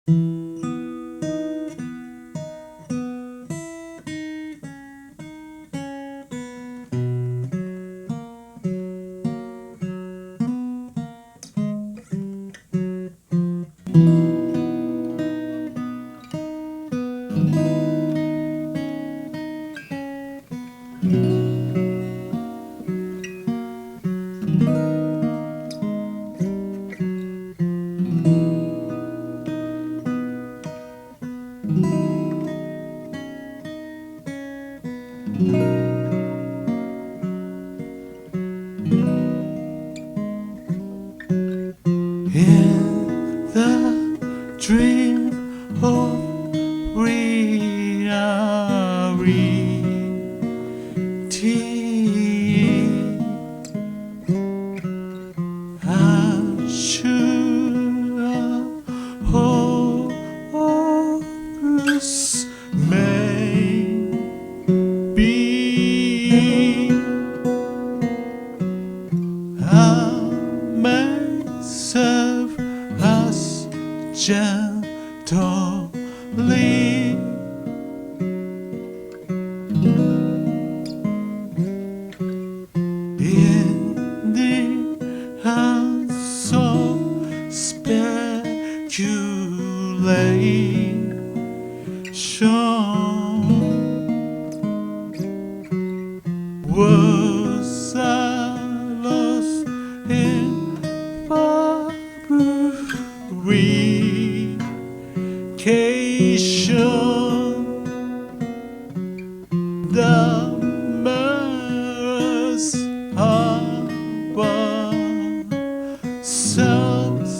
In the dream of reality, I'm sure hopes may be. I may serve us gently. In the hands of speculation, was I lost in fabrication? The mirrors of ourselves,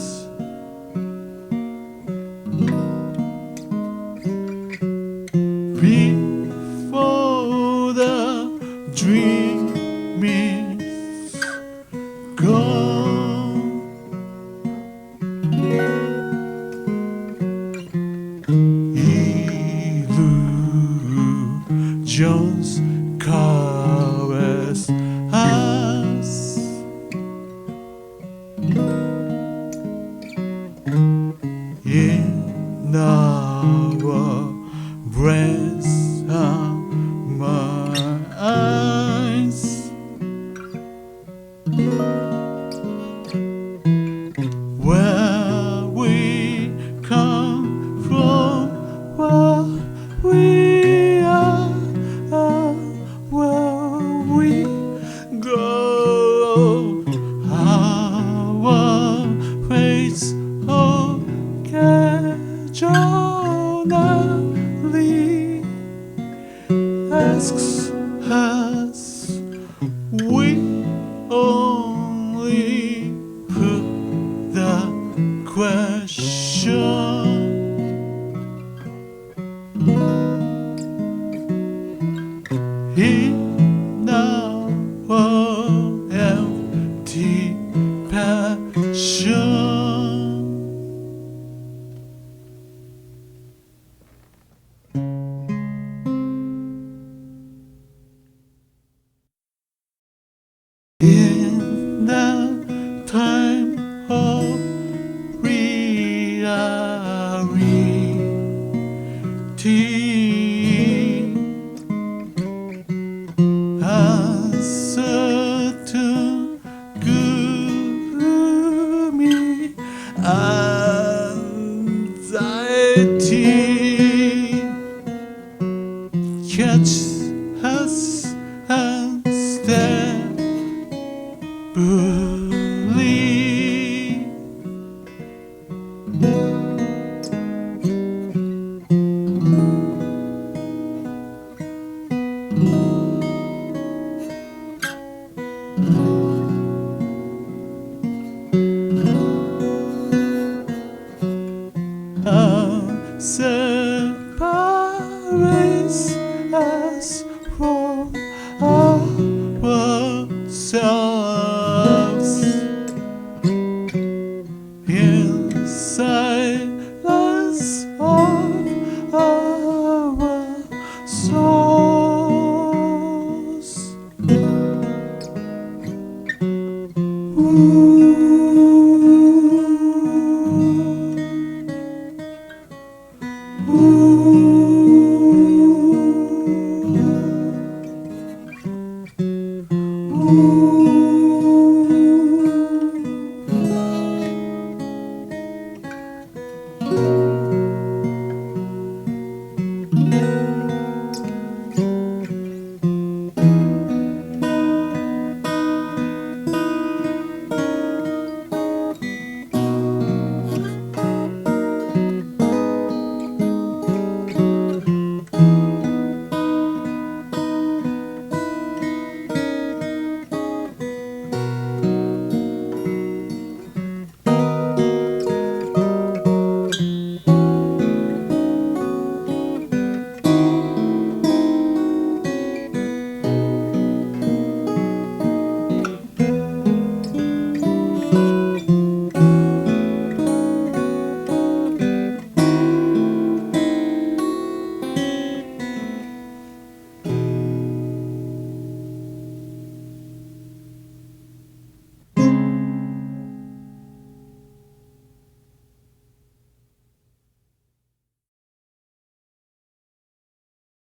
before the dream is gone. Illusions caress us. In our brains and minds, where we come from, what we are, where we go, our fates occasionally asks us. We only put the question. In our empty passion. In the time of reality, uncertain, gloomy anxiety catches us unstably. Separates us from ourselves. In silence of our souls. Rose.